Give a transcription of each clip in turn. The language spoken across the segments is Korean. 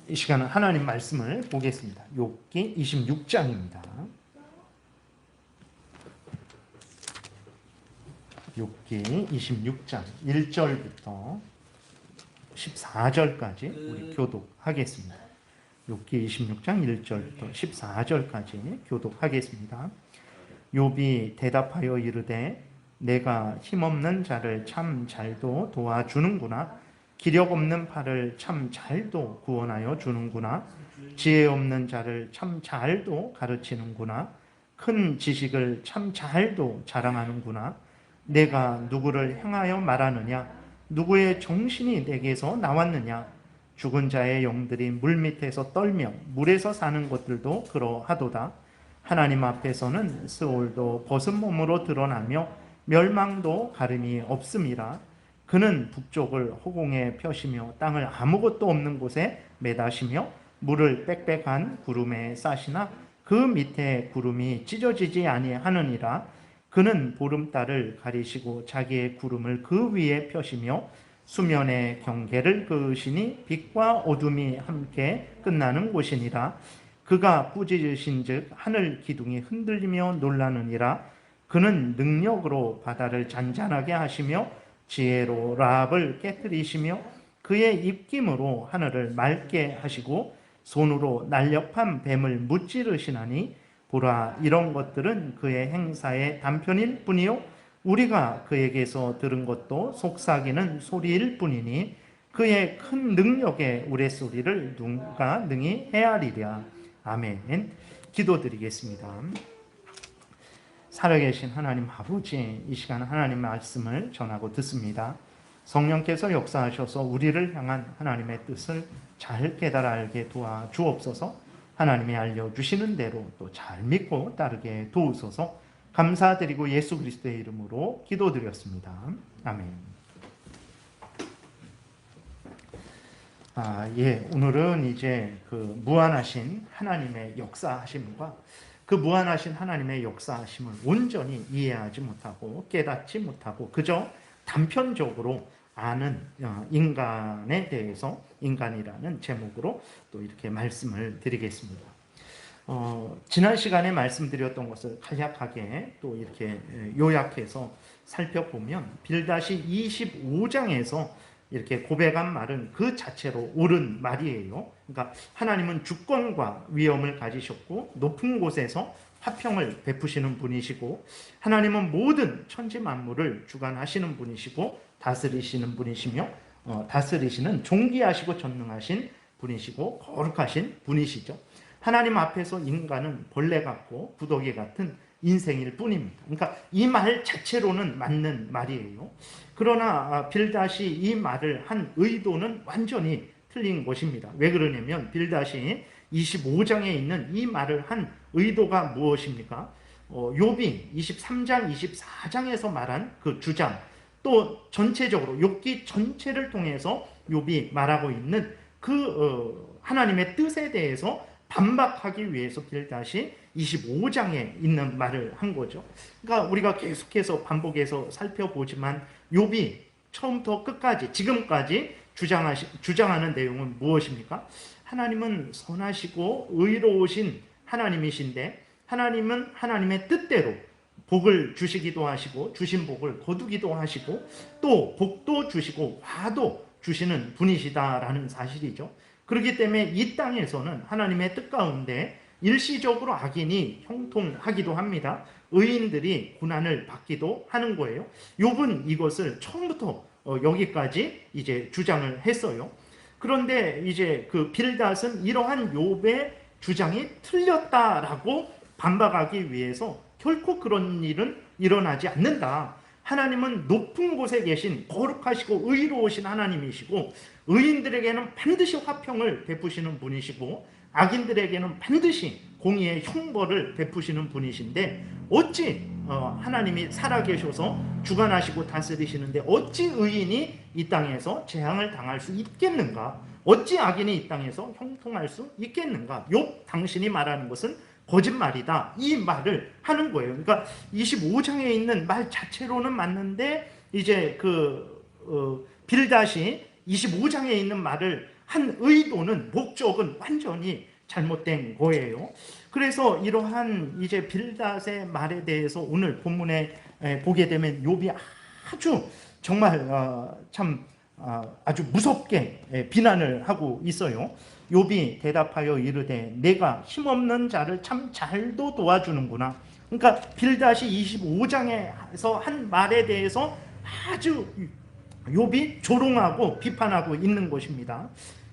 이 시간은 하나님 말씀을 보겠습니다. 욥기 26장입니다. 욥기 26장 1절부터 14절까지 우리 교독하겠습니다. 욥기 26장 1절부터 14절까지 교독하겠습니다. 욥이 대답하여 이르되 내가 힘없는 자를 참 잘도 도와주는구나. 기력 없는 팔을 참 잘도 구원하여 주는구나. 지혜 없는 자를 참 잘도 가르치는구나. 큰 지식을 참 잘도 자랑하는구나. 내가 누구를 향하여 말하느냐? 누구의 정신이 내게서 나왔느냐? 죽은 자의 영들이 물밑에서 떨며 물에서 사는 것들도 그러하도다. 하나님 앞에서는 스올도 벗은 몸으로 드러나며 멸망도 가름이 없음이라. 그는 북쪽을 허공에 펴시며 땅을 아무것도 없는 곳에 매다시며 물을 빽빽한 구름에 싸시나 그 밑에 구름이 찢어지지 아니하느니라. 그는 보름달을 가리시고 자기의 구름을 그 위에 펴시며 수면의 경계를 그으시니 빛과 어둠이 함께 끝나는 곳이니라. 그가 꾸짖으신즉 하늘 기둥이 흔들리며 놀라느니라. 그는 능력으로 바다를 잔잔하게 하시며 지혜로 라합을 깨뜨리시며 그의 입김으로 하늘을 맑게 하시고 손으로 날렵한 뱀을 무찌르시나니 보라, 이런 것들은 그의 행사의 단편일 뿐이요 우리가 그에게서 들은 것도 속삭이는 소리일 뿐이니 그의 큰 능력의 우레소리를 누가 능히 헤아리랴. 아멘. 기도드리겠습니다. 살아계신 하나님 아버지, 이 시간 하나님 말씀을 전하고 듣습니다. 성령께서 역사하셔서 우리를 향한 하나님의 뜻을 잘 깨달아 알게 도와주옵소서. 하나님이 알려주시는 대로 또 잘 믿고 따르게 도우소서. 감사드리고 예수 그리스도의 이름으로 기도드렸습니다. 아멘. 오늘은 이제 그 무한하신 하나님의 역사하심과 그 무한하신 하나님의 역사하심을 온전히 이해하지 못하고 깨닫지 못하고 그저 단편적으로 아는 인간에 대해서 인간이라는 제목으로 또 이렇게 말씀을 드리겠습니다. 지난 시간에 말씀드렸던 것을 간략하게 또 이렇게 요약해서 살펴보면 빌닷이 25장에서 이렇게 고백한 말은 그 자체로 옳은 말이에요. 그러니까 하나님은 주권과 위엄을 가지셨고 높은 곳에서 화평을 베푸시는 분이시고 하나님은 모든 천지 만물을 주관하시는 분이시고 다스리시는 분이시며 다스리시는 존귀하시고 전능하신 분이시고 거룩하신 분이시죠. 하나님 앞에서 인간은 벌레 같고 구더기 같은 인생일 뿐입니다. 그러니까 이 말 자체로는 맞는 말이에요. 그러나 빌닷이 이 말을 한 의도는 완전히 틀린 것입니다. 왜 그러냐면 빌닷이 25장에 있는 이 말을 한 의도가 무엇입니까? 욥이 23장, 24장에서 말한 그 주장, 또 전체적으로 욥기 전체를 통해서 욥이 말하고 있는 그 하나님의 뜻에 대해서 반박하기 위해서 빌닷이 25장에 있는 말을 한 거죠. 그러니까 우리가 계속해서 반복해서 살펴보지만 욥이 처음부터 끝까지 지금까지 주장하는 내용은 무엇입니까? 하나님은 선하시고 의로우신 하나님이신데 하나님은 하나님의 뜻대로 복을 주시기도 하시고 주신 복을 거두기도 하시고 또 복도 주시고 화도 주시는 분이시다라는 사실이죠. 그렇기 때문에 이 땅에서는 하나님의 뜻 가운데 일시적으로 악인이 형통하기도 합니다. 의인들이 고난을 받기도 하는 거예요. 욥은 이것을 처음부터 여기까지 이제 주장을 했어요. 그런데 이제 그 빌닷은 이러한 욥의 주장이 틀렸다라고 반박하기 위해서 결코 그런 일은 일어나지 않는다. 하나님은 높은 곳에 계신 거룩하시고 의로우신 하나님이시고 의인들에게는 반드시 화평을 베푸시는 분이시고 악인들에게는 반드시 공의의 형벌을 베푸시는 분이신데 어찌 하나님이 살아계셔서 주관하시고 다스리시는데 어찌 의인이 이 땅에서 재앙을 당할 수 있겠는가? 어찌 악인이 이 땅에서 형통할 수 있겠는가? 욥 당신이 말하는 것은 거짓말이다. 이 말을 하는 거예요. 그러니까 25장에 있는 말 자체로는 맞는데 이제 빌닷이 25장에 있는 말을 한 의도는, 목적은 완전히 잘못된 거예요. 그래서 이러한 이제 빌닷의 말에 대해서 오늘 본문에 보게 되면 욥이 아주 정말 아주 무섭게 비난을 하고 있어요. 욥이 대답하여 이르되 내가 힘없는 자를 참 잘도 도와주는구나. 그러니까 빌닷이 25장에서 한 말에 대해서 아주 욥이 조롱하고 비판하고 있는 것입니다.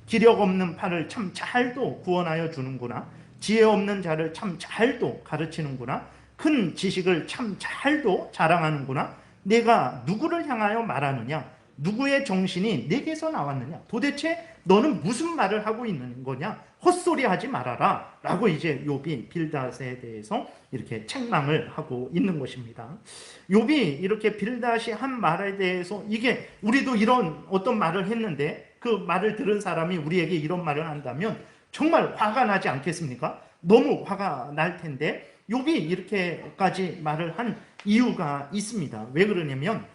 기력 없는 팔을 참 잘도 구원하여 주는구나. 지혜 없는 자를 참 잘도 가르치는구나. 큰 지식을 참 잘도 자랑하는구나. 내가 누구를 향하여 말하느냐? 누구의 정신이 내게서 나왔느냐? 도대체 너는 무슨 말을 하고 있는 거냐? 헛소리 하지 말아라 라고 이제 욥이 빌닷에 대해서 이렇게 책망을 하고 있는 것입니다. 욥이 이렇게 빌닷이 한 말에 대해서, 이게 우리도 이런 어떤 말을 했는데 그 말을 들은 사람이 우리에게 이런 말을 한다면 정말 화가 나지 않겠습니까? 너무 화가 날 텐데 욥이 이렇게까지 말을 한 이유가 있습니다. 왜 그러냐면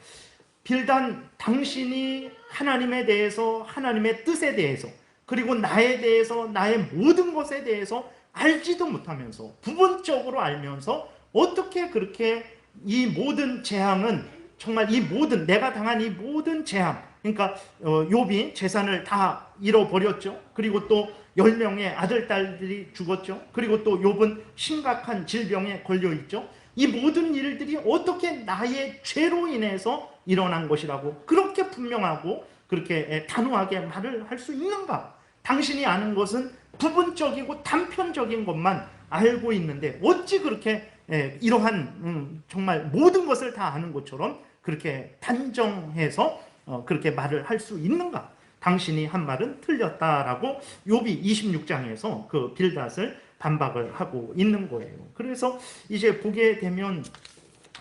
빌단, 당신이 하나님에 대해서, 하나님의 뜻에 대해서, 그리고 나에 대해서, 나의 모든 것에 대해서 알지도 못하면서, 부분적으로 알면서 어떻게 그렇게 이 모든 재앙은, 정말 이 모든, 내가 당한 이 모든 재앙, 그러니까 욥이 재산을 다 잃어버렸죠. 그리고 또 10명의 아들, 딸들이 죽었죠. 그리고 또 욥은 심각한 질병에 걸려있죠. 이 모든 일들이 어떻게 나의 죄로 인해서 일어난 것이라고 그렇게 분명하고 그렇게 단호하게 말을 할 수 있는가? 당신이 아는 것은 부분적이고 단편적인 것만 알고 있는데 어찌 그렇게 이러한 정말 모든 것을 다 아는 것처럼 그렇게 단정해서 그렇게 말을 할 수 있는가? 당신이 한 말은 틀렸다라고 욥이 26장에서 그 빌닷을 반박을 하고 있는 거예요. 그래서 이제 보게 되면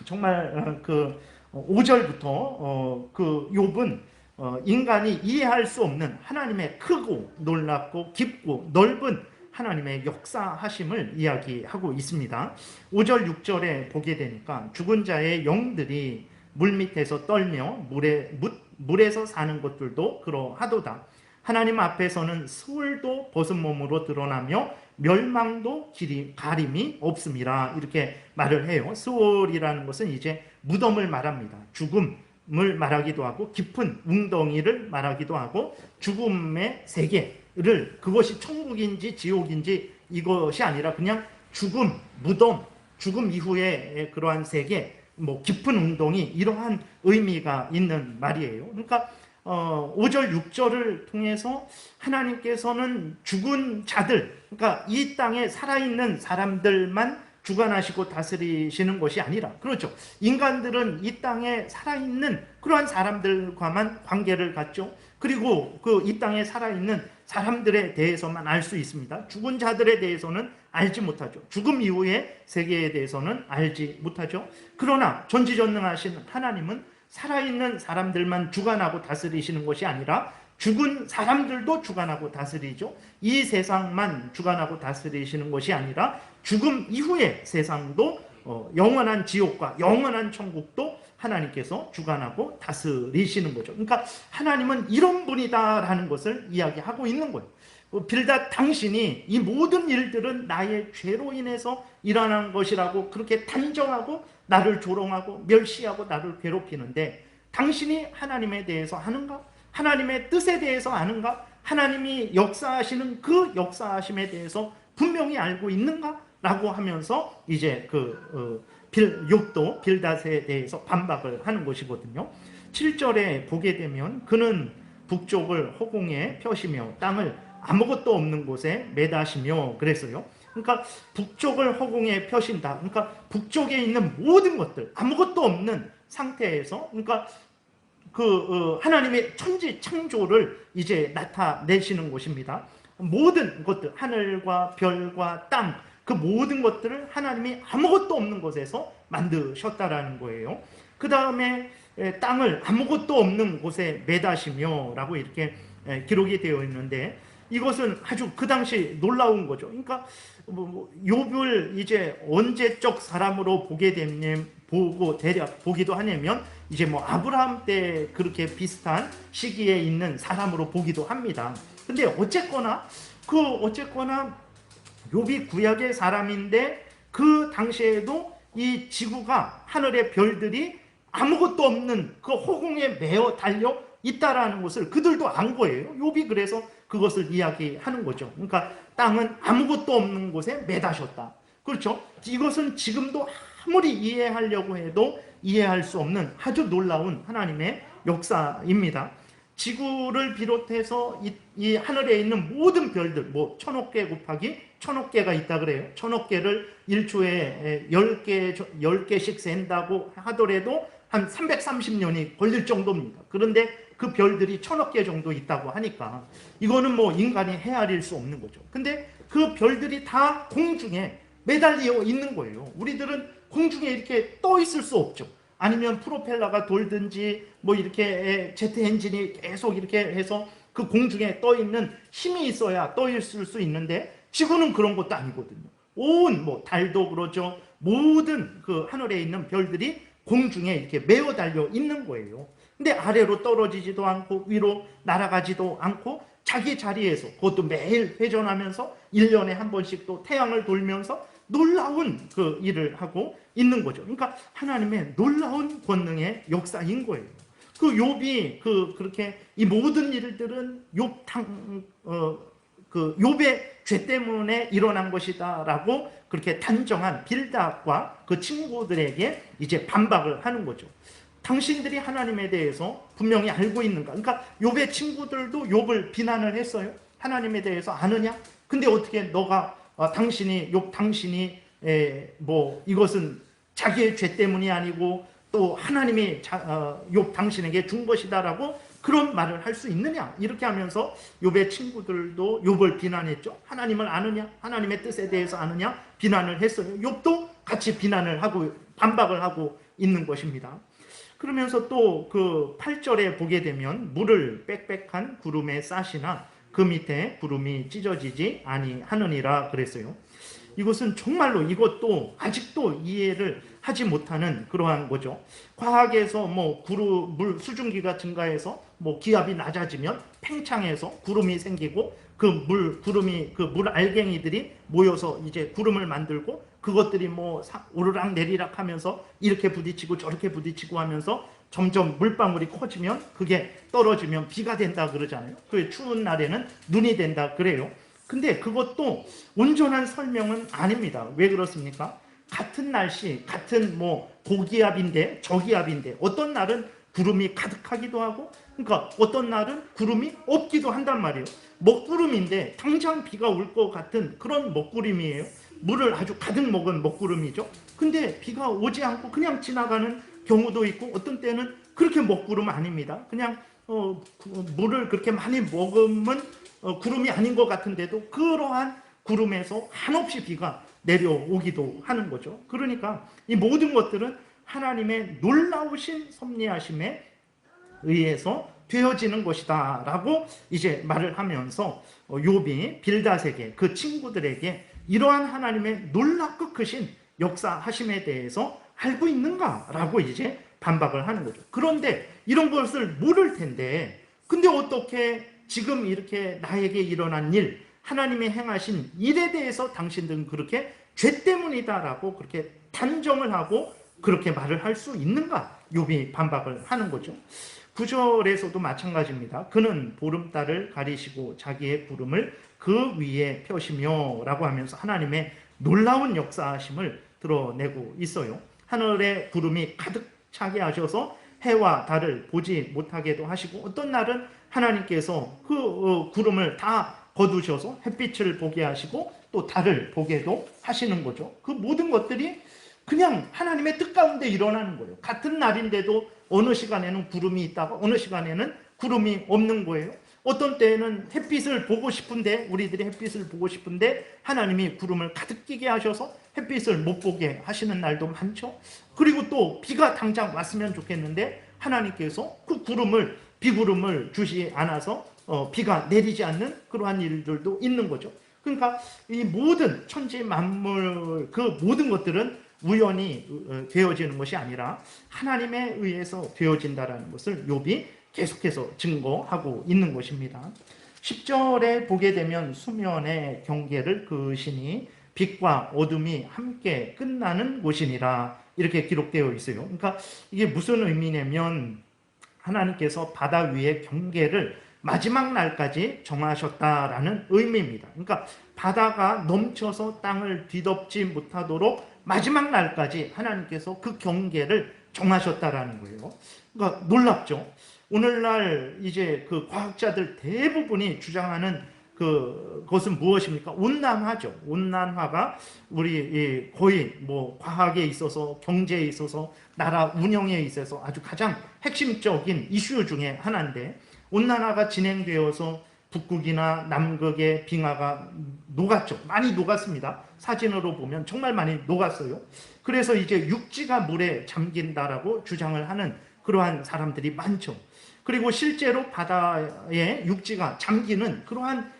정말 그 5절부터 그 욥은 인간이 이해할 수 없는 하나님의 크고 놀랍고 깊고 넓은 하나님의 역사하심을 이야기하고 있습니다. 5절 6절에 보게 되니까 죽은 자의 영들이 물밑에서 떨며 물에서 사는 것들도 그러하도다. 하나님 앞에서는 수월도 벗은 몸으로 드러나며 멸망도 가림이 없음이라 이렇게 말을 해요. 수월이라는 것은 이제 무덤을 말합니다. 죽음을 말하기도 하고 깊은 웅덩이를 말하기도 하고 죽음의 세계를, 그것이 천국인지 지옥인지 이것이 아니라 그냥 죽음, 무덤, 죽음 이후의 그러한 세계, 뭐 깊은 웅덩이, 이러한 의미가 있는 말이에요. 그러니까 5절 6절을 통해서 하나님께서는 죽은 자들, 그러니까 이 땅에 살아있는 사람들만 주관하시고 다스리시는 것이 아니라, 그렇죠, 인간들은 이 땅에 살아있는 그러한 사람들과만 관계를 갖죠. 그리고 그 이 땅에 살아있는 사람들에 대해서만 알 수 있습니다. 죽은 자들에 대해서는 알지 못하죠. 죽음 이후의 세계에 대해서는 알지 못하죠. 그러나 전지전능하신 하나님은 살아있는 사람들만 주관하고 다스리시는 것이 아니라 죽은 사람들도 주관하고 다스리죠. 이 세상만 주관하고 다스리시는 것이 아니라 죽음 이후의 세상도 영원한 지옥과 영원한 천국도 하나님께서 주관하고 다스리시는 거죠. 그러니까 하나님은 이런 분이다라는 것을 이야기하고 있는 거예요. 빌닷, 당신이 이 모든 일들은 나의 죄로 인해서 일어난 것이라고 그렇게 단정하고 나를 조롱하고 멸시하고 나를 괴롭히는데 당신이 하나님에 대해서 아는가? 하나님의 뜻에 대해서 아는가? 하나님이 역사하시는 그 역사하심에 대해서 분명히 알고 있는가? 라고 하면서 이제 욥도 빌닷에 대해서 반박을 하는 것이거든요. 7절에 보게 되면 그는 북쪽을 허공에 펴시며 땅을 아무것도 없는 곳에 매다시며 그랬어요. 그러니까 북쪽을 허공에 펴신다. 그러니까 북쪽에 있는 모든 것들, 아무것도 없는 상태에서, 그러니까 하나님의 천지 창조를 이제 나타내시는 것입니다. 모든 것들, 하늘과 별과 땅, 그 모든 것들을 하나님이 아무것도 없는 곳에서 만드셨다라는 거예요. 그 다음에 땅을 아무것도 없는 곳에 매다시며 라고 이렇게 기록이 되어 있는데, 이것은 아주 그 당시 놀라운 거죠. 그러니까 욥을 이제 언제적 사람으로 보기도 하냐면 이제 아브라함 때 그렇게 비슷한 시기에 있는 사람으로 보기도 합니다. 근데 어쨌거나 욥이 구약의 사람인데 그 당시에도 이 지구가 하늘의 별들이 아무것도 없는 그 허공에 매어 달려 있다라는 것을 그들도 안 거예요. 욥이 그래서 그것을 이야기하는 거죠. 그러니까 땅은 아무것도 없는 곳에 매다셨다. 그렇죠? 이것은 지금도 아무리 이해하려고 해도 이해할 수 없는 아주 놀라운 하나님의 역사입니다. 지구를 비롯해서 이 하늘에 있는 모든 별들, 뭐 1000억 개 곱하기 1000억 개가 있다 그래요. 1000억 개를 1초에 10개씩 센다고 하더라도 한 330년이 걸릴 정도입니다. 그런데 그 별들이 1000억 개 정도 있다고 하니까 이거는 뭐 인간이 헤아릴 수 없는 거죠. 근데 그 별들이 다 공중에 매달려 있는 거예요. 우리들은 공중에 이렇게 떠 있을 수 없죠. 아니면 프로펠러가 돌든지 뭐 이렇게 제트 엔진이 계속 이렇게 해서 그 공중에 떠 있는 힘이 있어야 떠 있을 수 있는데 지구는 그런 것도 아니거든요. 온 뭐 달도 그러죠. 모든 그 하늘에 있는 별들이 공중에 이렇게 메어 달려 있는 거예요. 근데 아래로 떨어지지도 않고 위로 날아가지도 않고 자기 자리에서 그것도 매일 회전하면서 1년에 한 번씩 또 태양을 돌면서 놀라운 그 일을 하고 있는 거죠. 그러니까 하나님의 놀라운 권능의 역사인 거예요. 그 욥이 그렇게 이 모든 일들은 욥의 죄 때문에 일어난 것이다라고 그렇게 단정한 빌닷과 그 친구들에게 이제 반박을 하는 거죠. 당신들이 하나님에 대해서 분명히 알고 있는가? 그러니까 욥의 친구들도 욥을 비난을 했어요. 하나님에 대해서 아느냐? 근데 어떻게 너가 당신이 뭐 이것은 자기의 죄 때문이 아니고 또 하나님이 욥 당신에게 준 것이다라고 그런 말을 할 수 있느냐? 이렇게 하면서 욥의 친구들도 욥을 비난했죠. 하나님을 아느냐? 하나님의 뜻에 대해서 아느냐? 비난을 했어요. 욥도 같이 비난을 하고 반박을 하고 있는 것입니다. 그러면서 또 그 8절에 보게 되면 물을 빽빽한 구름에 싸시나 그 밑에 구름이 찢어지지 아니하느니라 그랬어요. 이것은 정말로 이것도 아직도 이해를 하지 못하는 그러한 거죠. 과학에서 뭐 물 수증기가 증가해서 뭐 기압이 낮아지면 팽창해서 구름이 생기고 그 물 알갱이들이 모여서 이제 구름을 만들고 그것들이 뭐 오르락 내리락 하면서 이렇게 부딪히고 저렇게 부딪히고 하면서 점점 물방울이 커지면 그게 떨어지면 비가 된다 그러잖아요. 그 추운 날에는 눈이 된다 그래요. 근데 그것도 온전한 설명은 아닙니다. 왜 그렇습니까? 같은 날씨, 같은 뭐 고기압인데 저기압인데 어떤 날은 구름이 가득하기도 하고 그러니까 어떤 날은 구름이 없기도 한단 말이에요. 먹구름인데 당장 비가 올 것 같은 그런 먹구름이에요. 물을 아주 가득 먹은 먹구름이죠. 근데 비가 오지 않고 그냥 지나가는 경우도 있고 어떤 때는 그렇게 먹구름 아닙니다. 그냥 물을 그렇게 많이 먹으면 구름이 아닌 것 같은데도 그러한 구름에서 한없이 비가 내려오기도 하는 거죠. 그러니까 이 모든 것들은 하나님의 놀라우신 섭리하심에 의해서 되어지는 것이다 라고 이제 말을 하면서 욥이 빌닷에게 그 친구들에게 이러한 하나님의 놀랍고 크신 역사하심에 대해서 알고 있는가 라고 이제 반박을 하는 거죠. 그런데 이런 것을 모를 텐데 근데 어떻게 지금 이렇게 나에게 일어난 일 하나님이 행하신 일에 대해서 당신들은 그렇게 죄 때문이다라고 그렇게 단정을 하고 그렇게 말을 할 수 있는가? 욥이 반박을 하는 거죠. 9절에서도 마찬가지입니다. 그는 보름달을 가리시고 자기의 구름을 그 위에 펴시며 라고 하면서 하나님의 놀라운 역사하심을 드러내고 있어요. 하늘에 구름이 가득 차게 하셔서 해와 달을 보지 못하게도 하시고 어떤 날은 하나님께서 그 구름을 다 거두셔서 햇빛을 보게 하시고 또 달을 보게도 하시는 거죠. 그 모든 것들이 그냥 하나님의 뜻 가운데 일어나는 거예요. 같은 날인데도 어느 시간에는 구름이 있다가 어느 시간에는 구름이 없는 거예요. 어떤 때에는 햇빛을 보고 싶은데 우리들이 햇빛을 보고 싶은데 하나님이 구름을 가득 끼게 하셔서 햇빛을 못 보게 하시는 날도 많죠. 그리고 또 비가 당장 왔으면 좋겠는데 하나님께서 그 비구름을 주시 않아서 비가 내리지 않는 그러한 일들도 있는 거죠. 그러니까 이 모든 천지 만물 그 모든 것들은 우연히 되어지는 것이 아니라 하나님에 의해서 되어진다라는 것을 욥이 계속해서 증거하고 있는 것입니다. 10절에 보게 되면 수면의 경계를 그으시니 빛과 어둠이 함께 끝나는 곳이니라 이렇게 기록되어 있어요. 그러니까 이게 무슨 의미냐면 하나님께서 바다 위의 경계를 마지막 날까지 정하셨다라는 의미입니다. 그러니까 바다가 넘쳐서 땅을 뒤덮지 못하도록 마지막 날까지 하나님께서 그 경계를 정하셨다라는 거예요. 그러니까 놀랍죠. 오늘날 이제 그 과학자들 대부분이 주장하는 그것은 무엇입니까? 온난화죠. 온난화가 우리 거의 뭐 과학에 있어서 경제에 있어서 나라 운영에 있어서 아주 가장 핵심적인 이슈 중에 하나인데, 온난화가 진행되어서 북극이나 남극의 빙하가 녹았죠. 많이 녹았습니다. 사진으로 보면 정말 많이 녹았어요. 그래서 이제 육지가 물에 잠긴다라고 주장을 하는 그러한 사람들이 많죠. 그리고 실제로 바다에 육지가 잠기는 그러한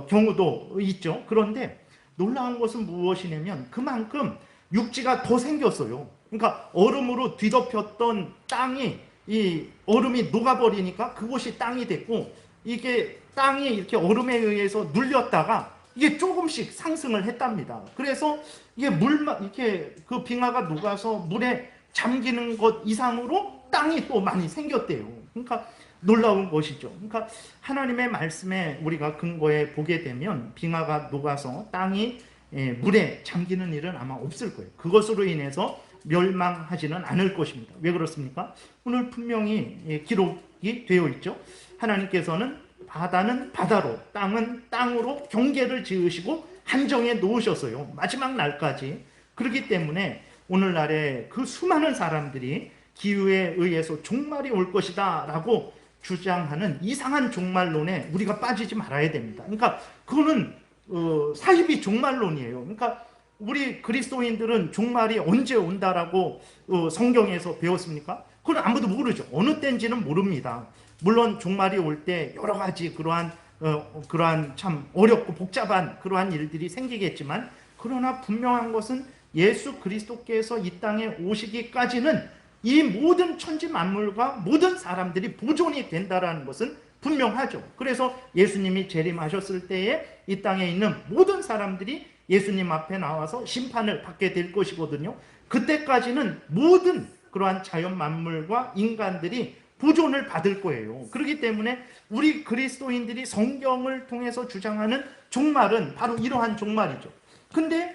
경우도 있죠. 그런데 놀라운 것은 무엇이냐면 그만큼 육지가 더 생겼어요. 그러니까 얼음으로 뒤덮였던 땅이 이 얼음이 녹아버리니까 그곳이 땅이 됐고, 이게 땅이 이렇게 얼음에 의해서 눌렸다가 이게 조금씩 상승을 했답니다. 그래서 이게 이렇게 그 빙하가 녹아서 물에 잠기는 것 이상으로 땅이 또 많이 생겼대요. 그러니까 놀라운 것이죠. 그러니까 하나님의 말씀에 우리가 근거해 보게 되면 빙하가 녹아서 땅이 물에 잠기는 일은 아마 없을 거예요. 그것으로 인해서 멸망하지는 않을 것입니다. 왜 그렇습니까? 오늘 분명히 기록이 되어 있죠. 하나님께서는 바다는 바다로, 땅은 땅으로 경계를 지으시고 한정해 놓으셨어요. 마지막 날까지. 그렇기 때문에 오늘날에 그 수많은 사람들이 기후에 의해서 종말이 올 것이다 라고 주장하는 이상한 종말론에 우리가 빠지지 말아야 됩니다. 그러니까 그거는 사이비 종말론이에요. 그러니까 우리 그리스도인들은 종말이 언제 온다라고 성경에서 배웠습니까? 그건 아무도 모르죠. 어느 때인지는 모릅니다. 물론 종말이 올 때 여러 가지 그러한 참 어렵고 복잡한 그러한 일들이 생기겠지만, 그러나 분명한 것은 예수 그리스도께서 이 땅에 오시기까지는 이 모든 천지 만물과 모든 사람들이 보존이 된다는 것은 분명하죠. 그래서 예수님이 재림하셨을 때에 이 땅에 있는 모든 사람들이 예수님 앞에 나와서 심판을 받게 될 것이거든요. 그때까지는 모든 그러한 자연 만물과 인간들이 보존을 받을 거예요. 그렇기 때문에 우리 그리스도인들이 성경을 통해서 주장하는 종말은 바로 이러한 종말이죠. 근데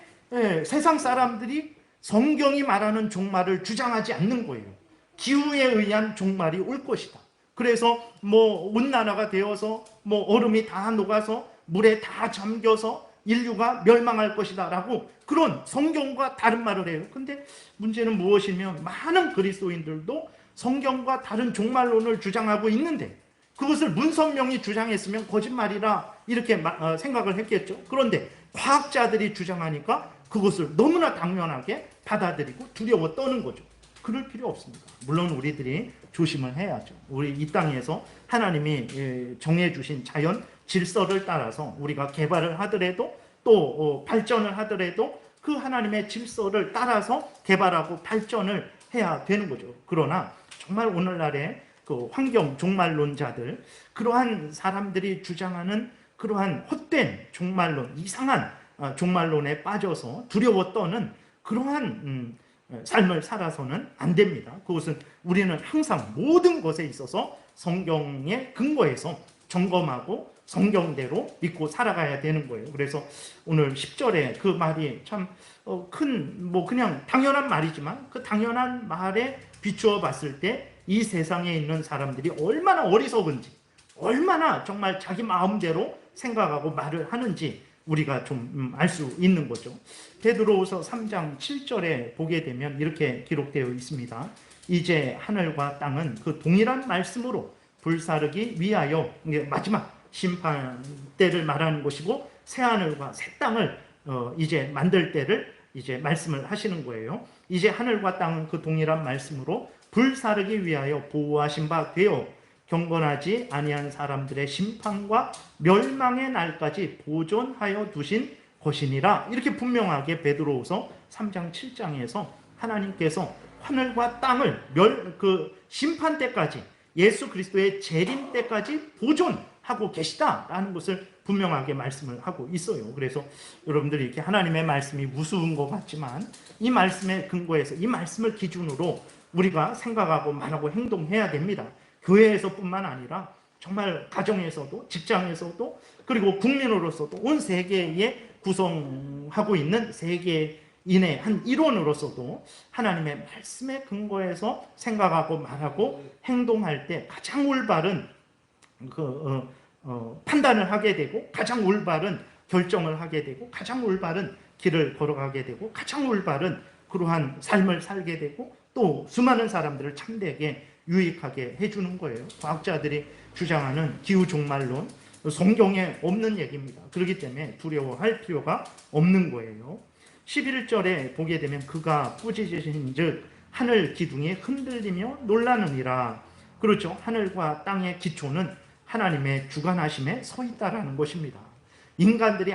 세상 사람들이 성경이 말하는 종말을 주장하지 않는 거예요. 기후에 의한 종말이 올 것이다. 그래서 뭐 온난화가 되어서 뭐 얼음이 다 녹아서 물에 다 잠겨서 인류가 멸망할 것이다 라고 그런 성경과 다른 말을 해요. 근데 문제는 무엇이면 많은 그리스도인들도 성경과 다른 종말론을 주장하고 있는데 그것을 문선명이 주장했으면 거짓말이라 이렇게 생각을 했겠죠. 그런데 과학자들이 주장하니까 그것을 너무나 당연하게 받아들이고 두려워 떠는 거죠. 그럴 필요 없습니다. 물론 우리들이 조심을 해야죠. 우리 이 땅에서 하나님이 정해주신 자연 질서를 따라서 우리가 개발을 하더라도 또 발전을 하더라도 그 하나님의 질서를 따라서 개발하고 발전을 해야 되는 거죠. 그러나 정말 오늘날의 그 환경 종말론자들, 그러한 사람들이 주장하는 그러한 헛된 종말론, 이상한 종말론에 빠져서 두려워 떠는 그러한 삶을 살아서는 안 됩니다. 그것은 우리는 항상 모든 것에 있어서 성경에 근거해서 점검하고 성경대로 믿고 살아가야 되는 거예요. 그래서 오늘 10절에 그 말이 참 그냥 당연한 말이지만 그 당연한 말에 비추어 봤을 때 이 세상에 있는 사람들이 얼마나 어리석은지, 얼마나 정말 자기 마음대로 생각하고 말을 하는지 우리가 좀 알 수 있는 거죠. 베드로후서 3장 7절에 보게 되면 이렇게 기록되어 있습니다. 이제 하늘과 땅은 그 동일한 말씀으로 불사르기 위하여, 이게 마지막 심판 때를 말하는 것이고 새하늘과 새 땅을 이제 만들 때를 이제 말씀을 하시는 거예요. 이제 하늘과 땅은 그 동일한 말씀으로 불사르기 위하여 보호하신 바 되어 경건하지 아니한 사람들의 심판과 멸망의 날까지 보존하여 두신 것이니라. 이렇게 분명하게 베드로후서 3장 7장에서 하나님께서 하늘과 땅을 심판 때까지 예수 그리스도의 재림 때까지 보존하고 계시다라는 것을 분명하게 말씀을 하고 있어요. 그래서 여러분들이 이렇게 하나님의 말씀이 무서운 것 같지만 이 말씀의 근거에서 이 말씀을 기준으로 우리가 생각하고 말하고 행동해야 됩니다. 교회에서뿐만 아니라 정말 가정에서도, 직장에서도, 그리고 국민으로서도, 온 세계에 구성하고 있는 세계인의 한 일원으로서도 하나님의 말씀의 근거에서 생각하고 말하고 행동할 때 가장 올바른 판단을 하게 되고, 가장 올바른 결정을 하게 되고, 가장 올바른 길을 걸어가게 되고, 가장 올바른 그러한 삶을 살게 되고, 또 수많은 사람들을 참되게 유익하게 해주는 거예요. 과학자들이 주장하는 기후종말론, 성경에 없는 얘기입니다. 그렇기 때문에 두려워할 필요가 없는 거예요. 11절에 보게 되면 그가 꾸짖으신 즉 하늘 기둥이 흔들리며 놀라느니라. 그렇죠. 하늘과 땅의 기초는 하나님의 주관하심에 서 있다라는 것입니다. 인간들이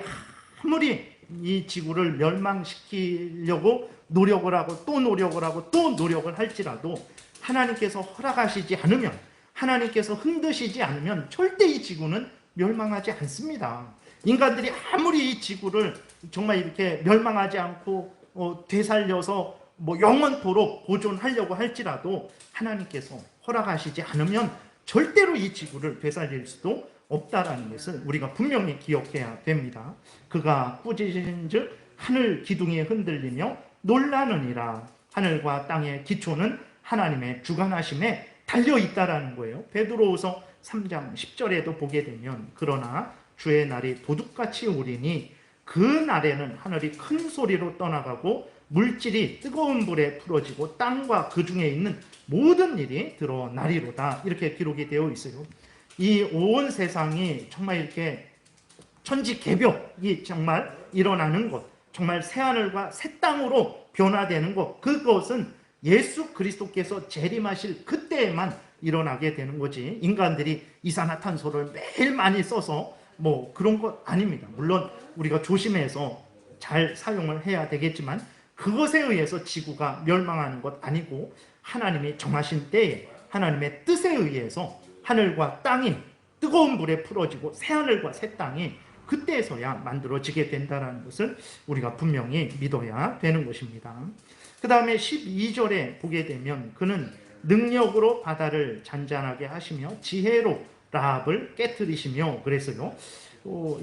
아무리 이 지구를 멸망시키려고 노력을 하고 또 노력을 하고 또 노력을 할지라도 하나님께서 허락하시지 않으면, 하나님께서 흔드시지 않으면 절대 이 지구는 멸망하지 않습니다. 인간들이 아무리 이 지구를 정말 이렇게 멸망하지 않고 되살려서 영원토록 보존하려고 할지라도 하나님께서 허락하시지 않으면 절대로 이 지구를 되살릴 수도 없다라는 것을 우리가 분명히 기억해야 됩니다. 그가 꾸짖으신 즉 하늘 기둥이 흔들리며 놀라느니라. 하늘과 땅의 기초는 하나님의 주관하심에 달려있다라는 거예요. 베드로후서 3장 10절에도 보게 되면 그러나 주의 날이 도둑같이 오리니 그 날에는 하늘이 큰 소리로 떠나가고 물질이 뜨거운 불에 풀어지고 땅과 그 중에 있는 모든 일이 드러나리로다. 이렇게 기록이 되어 있어요. 이 온 세상이 정말 이렇게 천지개벽이 정말 일어나는 것, 정말 새하늘과 새 땅으로 변화되는 것, 그것은 예수 그리스도께서 재림하실 그때에만 일어나게 되는 거지, 인간들이 이산화탄소를 매일 많이 써서 그런 것 아닙니다. 물론 우리가 조심해서 잘 사용을 해야 되겠지만 그것에 의해서 지구가 멸망하는 것 아니고 하나님이 정하신 때에 하나님의 뜻에 의해서 하늘과 땅이 뜨거운 불에 풀어지고 새하늘과 새 땅이 그때서야 만들어지게 된다는 것을 우리가 분명히 믿어야 되는 것입니다. 그 다음에 12절에 보게 되면 그는 능력으로 바다를 잔잔하게 하시며 지혜로 라합을 깨뜨리시며 그랬어요.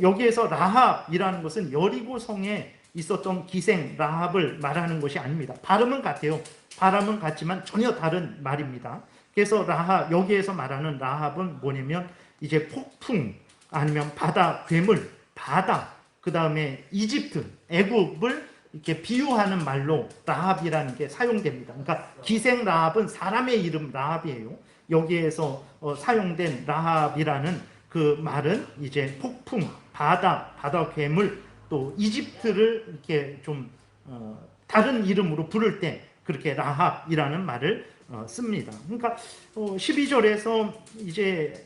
여기에서 라합이라는 것은 여리고 성에 있었던 기생 라합을 말하는 것이 아닙니다. 발음은 같아요. 발음은 같지만 전혀 다른 말입니다. 그래서 라합, 여기에서 말하는 라합은 뭐냐면 이제 폭풍 아니면 바다 괴물, 바다, 그 다음에 이집트, 애굽을 이렇게 비유하는 말로 라합이라는 게 사용됩니다. 그러니까 기생 라합은 사람의 이름 라합이에요. 여기에서 사용된 라합이라는 그 말은 이제 폭풍, 바다 괴물, 또 이집트를 이렇게 좀 다른 이름으로 부를 때 그렇게 라합이라는 말을 씁니다. 그러니까 12절에서 이제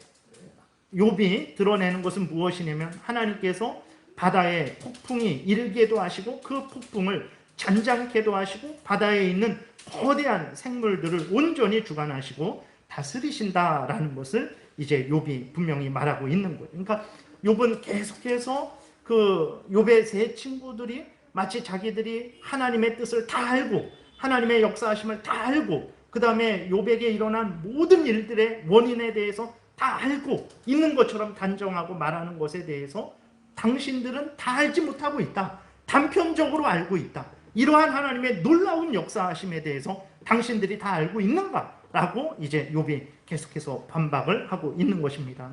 욥이 드러내는 것은 무엇이냐면 하나님께서 바다에 폭풍이 일게도 하시고 그 폭풍을 잔잔케도 하시고 바다에 있는 거대한 생물들을 온전히 주관하시고 다스리신다라는 것을 이제 욥이 분명히 말하고 있는 거예요. 그러니까 욥은 계속해서 그 욥의 세 친구들이 마치 자기들이 하나님의 뜻을 다 알고 하나님의 역사하심을 다 알고 그 다음에 욥에게 일어난 모든 일들의 원인에 대해서 다 알고 있는 것처럼 단정하고 말하는 것에 대해서 당신들은 다 알지 못하고 있다. 단편적으로 알고 있다. 이러한 하나님의 놀라운 역사하심에 대해서 당신들이 다 알고 있는가? 라고 이제 욥이 계속해서 반박을 하고 있는 것입니다.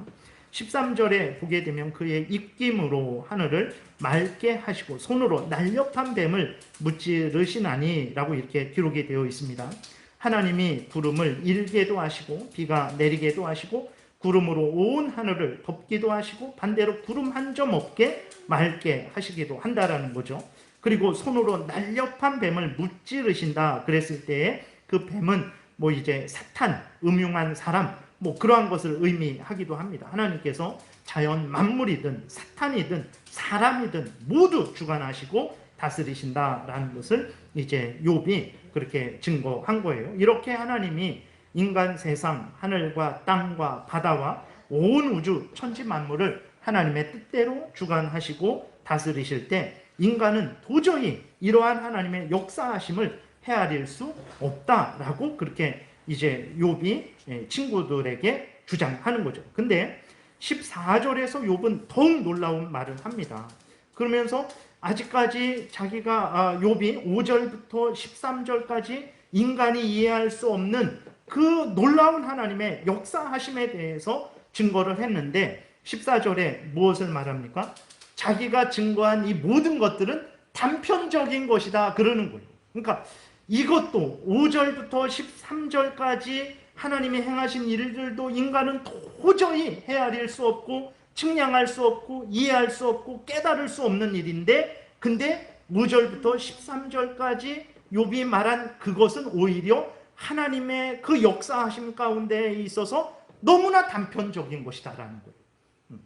13절에 보게 되면 그의 입김으로 하늘을 맑게 하시고 손으로 날렵한 뱀을 무찌르시나니 라고 이렇게 기록이 되어 있습니다. 하나님이 구름을 일게도 하시고 비가 내리게도 하시고 구름으로 온 하늘을 덮기도 하시고 반대로 구름 한 점 없게 맑게 하시기도 한다라는 거죠. 그리고 손으로 날렵한 뱀을 무찌르신다 그랬을 때에 그 뱀은 이제 사탄, 음흉한 사람 그러한 것을 의미하기도 합니다. 하나님께서 자연 만물이든 사탄이든 사람이든 모두 주관하시고 다스리신다라는 것을 이제 욥이 그렇게 증거한 거예요. 이렇게 하나님이 인간 세상, 하늘과 땅과 바다와 온 우주 천지 만물을 하나님의 뜻대로 주관하시고 다스리실 때 인간은 도저히 이러한 하나님의 역사하심을 헤아릴 수 없다라고 그렇게 이제 욥이 친구들에게 주장하는 거죠. 근데 14절에서 욥은 더욱 놀라운 말을 합니다. 그러면서 아직까지 자기가 욥이 5절부터 13절까지 인간이 이해할 수 없는 그 놀라운 하나님의 역사하심에 대해서 증거를 했는데 14절에 무엇을 말합니까? 자기가 증거한 이 모든 것들은 단편적인 것이다 그러는 거예요. 그러니까 이것도 5절부터 13절까지 하나님이 행하신 일들도 인간은 도저히 헤아릴 수 없고 측량할 수 없고 이해할 수 없고 깨달을 수 없는 일인데, 근데 5절부터 13절까지 욥이 말한 그것은 오히려 하나님의 그 역사하심 가운데 있어서 너무나 단편적인 것이다라는 거예요.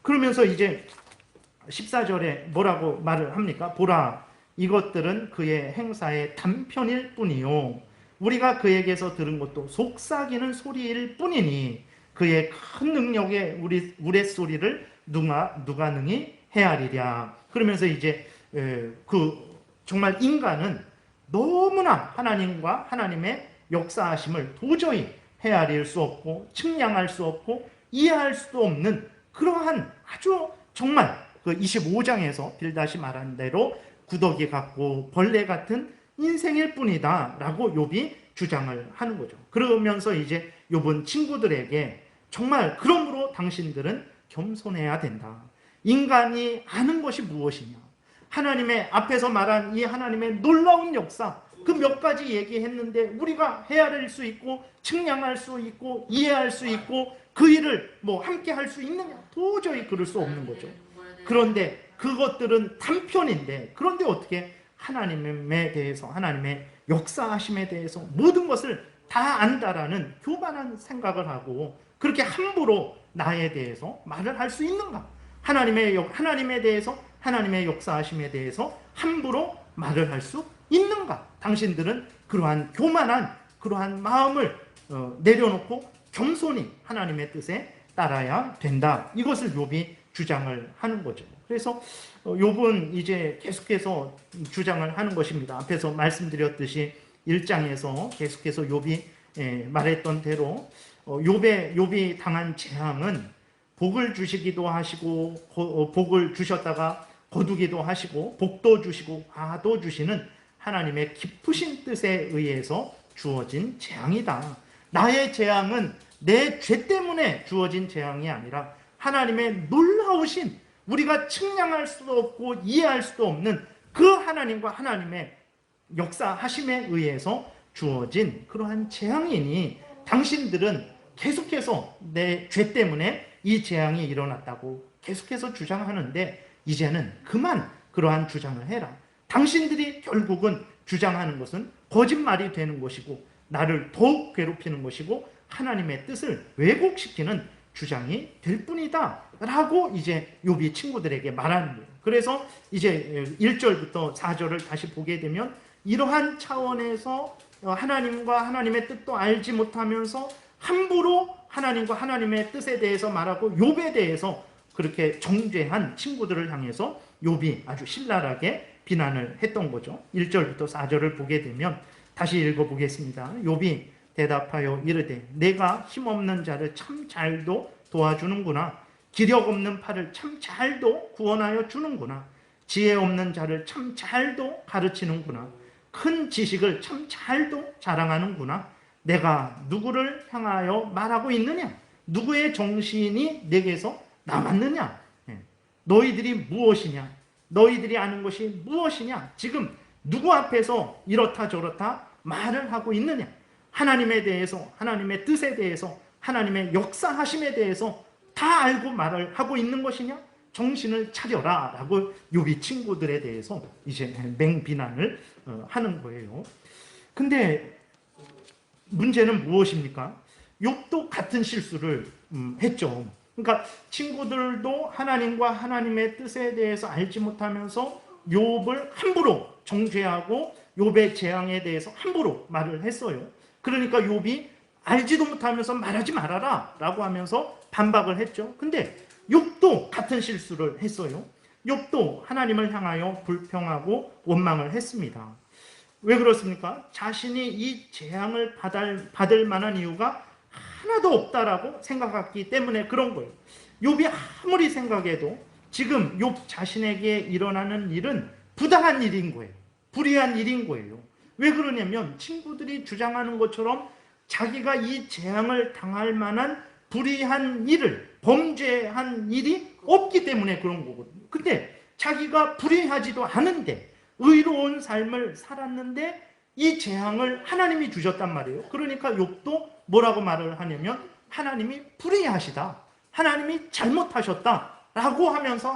그러면서 이제 14절에 뭐라고 말을 합니까? 보라, 이것들은 그의 행사의 단편일 뿐이요 우리가 그에게서 들은 것도 속삭이는 소리일 뿐이니 그의 큰 능력에 우리 우레소리를 누가 능히 헤아리랴. 그러면서 이제 정말 인간은 너무나 하나님과 하나님의 역사하심을 도저히 헤아릴 수 없고 측량할 수 없고 이해할 수도 없는 그러한 아주 정말 그 25장에서 빌닷이 말한 대로 구더기 같고 벌레 같은 인생일 뿐이다 라고 욥이 주장을 하는 거죠. 그러면서 이제 욥은 친구들에게 정말 그러므로 당신들은 겸손해야 된다. 인간이 아는 것이 무엇이냐? 하나님의 앞에서 말한 이 하나님의 놀라운 역사, 그 몇 가지 얘기했는데 우리가 헤아릴 수 있고 측량할 수 있고 이해할 수 있고 그 일을 뭐 함께 할 수 있느냐? 도저히 그럴 수 없는 거죠. 그런데 그것들은 단편인데, 그런데 어떻게 하나님에 대해서, 하나님의 역사하심에 대해서 모든 것을 다 안다라는 교만한 생각을 하고 그렇게 함부로 나에 대해서 말을 할 수 있는가? 하나님에 대해서, 하나님의 역사하심에 대해서 함부로 말을 할 수 있는가? 당신들은 그러한 교만한 그러한 마음을 내려놓고 겸손히 하나님의 뜻에 따라야 된다. 이것을 욥이 주장을 하는 거죠. 그래서 욥은 이제 계속해서 주장을 하는 것입니다. 앞에서 말씀드렸듯이 1장에서 계속해서 욥이 말했던 대로 욥이 당한 재앙은 복을 주시기도 하시고 복을 주셨다가 거두기도 하시고 복도 주시고 화도 주시는 하나님의 깊으신 뜻에 의해서 주어진 재앙이다. 나의 재앙은 내 죄 때문에 주어진 재앙이 아니라 하나님의 놀라우신, 우리가 측량할 수도 없고 이해할 수도 없는 그 하나님과 하나님의 역사하심에 의해서 주어진 그러한 재앙이니 당신들은 계속해서 내 죄 때문에 이 재앙이 일어났다고 계속해서 주장하는데 이제는 그만 그러한 주장을 해라. 당신들이 결국은 주장하는 것은 거짓말이 되는 것이고 나를 더욱 괴롭히는 것이고 하나님의 뜻을 왜곡시키는 주장이 될 뿐이다 라고 이제 욥이 친구들에게 말하는 거예요. 그래서 이제 1절부터 4절을 다시 보게 되면 이러한 차원에서 하나님과 하나님의 뜻도 알지 못하면서 함부로 하나님과 하나님의 뜻에 대해서 말하고 욥에 대해서 그렇게 정죄한 친구들을 향해서 욥이 아주 신랄하게 비난을 했던 거죠. 1절부터 4절을 보게 되면 다시 읽어보겠습니다. 욥이 대답하여 이르되 내가 힘없는 자를 참 잘도 도와주는구나. 기력 없는 팔을 참 잘도 구원하여 주는구나. 지혜 없는 자를 참 잘도 가르치는구나. 큰 지식을 참 잘도 자랑하는구나. 내가 누구를 향하여 말하고 있느냐? 누구의 정신이 내게서 나왔느냐? 너희들이 무엇이냐? 너희들이 아는 것이 무엇이냐? 지금 누구 앞에서 이렇다 저렇다 말을 하고 있느냐? 하나님에 대해서, 하나님의 뜻에 대해서, 하나님의 역사하심에 대해서 다 알고 말을 하고 있는 것이냐? 정신을 차려라 라고 욥이 친구들에 대해서 이제 맹비난을 하는 거예요. 근데 문제는 무엇입니까? 욥도 같은 실수를 했죠. 그러니까 친구들도 하나님과 하나님의 뜻에 대해서 알지 못하면서 욥을 함부로 정죄하고 욥의 재앙에 대해서 함부로 말을 했어요. 그러니까 욥이 알지도 못하면서 말하지 말아라 라고 하면서 반박을 했죠. 근데 욥도 같은 실수를 했어요. 욥도 하나님을 향하여 불평하고 원망을 했습니다. 왜 그렇습니까? 자신이 이 재앙을 받을 만한 이유가 하나도 없다라고 생각했기 때문에 그런 거예요. 욥이 아무리 생각해도 지금 욥 자신에게 일어나는 일은 부당한 일인 거예요. 불의한 일인 거예요. 왜 그러냐면 친구들이 주장하는 것처럼 자기가 이 재앙을 당할 만한 불의한 일을, 범죄한 일이 없기 때문에 그런 거거든요. 근데 자기가 불의하지도 않은데 의로운 삶을 살았는데 이 재앙을 하나님이 주셨단 말이에요. 그러니까 욥도 뭐라고 말을 하냐면 하나님이 불의하시다, 하나님이 잘못하셨다라고 하면서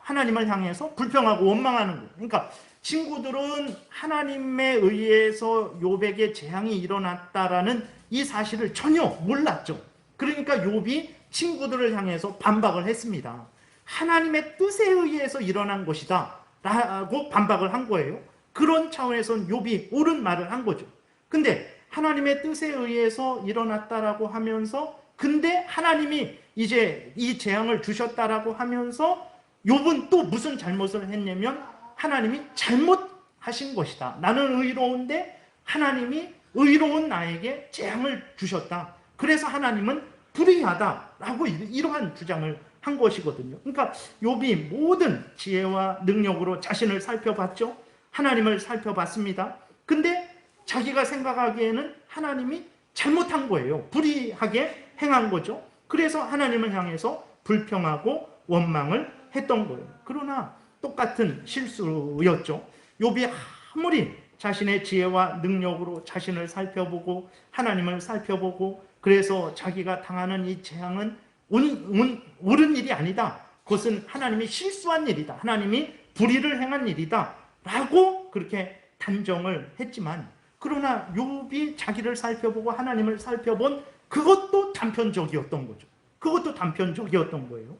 하나님을 향해서 불평하고 원망하는 거예요. 그러니까 친구들은 하나님에 의해서 욥에게 재앙이 일어났다라는 이 사실을 전혀 몰랐죠. 그러니까 욥이 친구들을 향해서 반박을 했습니다. 하나님의 뜻에 의해서 일어난 것이다 라고 반박을 한 거예요. 그런 차원에서는 욥이 옳은 말을 한 거죠. 근데 하나님의 뜻에 의해서 일어났다라고 하면서, 근데 하나님이 이제 이 재앙을 주셨다라고 하면서 욥은 또 무슨 잘못을 했냐면 하나님이 잘못하신 것이다. 나는 의로운데 하나님이 의로운 나에게 재앙을 주셨다. 그래서 하나님은 불의하다라고 이러한 주장을 한 것이거든요. 그러니까 욥이 모든 지혜와 능력으로 자신을 살펴봤죠. 하나님을 살펴봤습니다. 근데 자기가 생각하기에는 하나님이 잘못한 거예요. 불의하게 행한 거죠. 그래서 하나님을 향해서 불평하고 원망을 했던 거예요. 그러나 똑같은 실수였죠. 욥이 아무리 자신의 지혜와 능력으로 자신을 살펴보고 하나님을 살펴보고 그래서 자기가 당하는 이 재앙은 옳은 일이 아니다. 그것은 하나님이 실수한 일이다. 하나님이 불의를 행한 일이다. 라고 그렇게 단정을 했지만, 그러나 욥이 자기를 살펴보고 하나님을 살펴본 그것도 단편적이었던 거죠. 그것도 단편적이었던 거예요.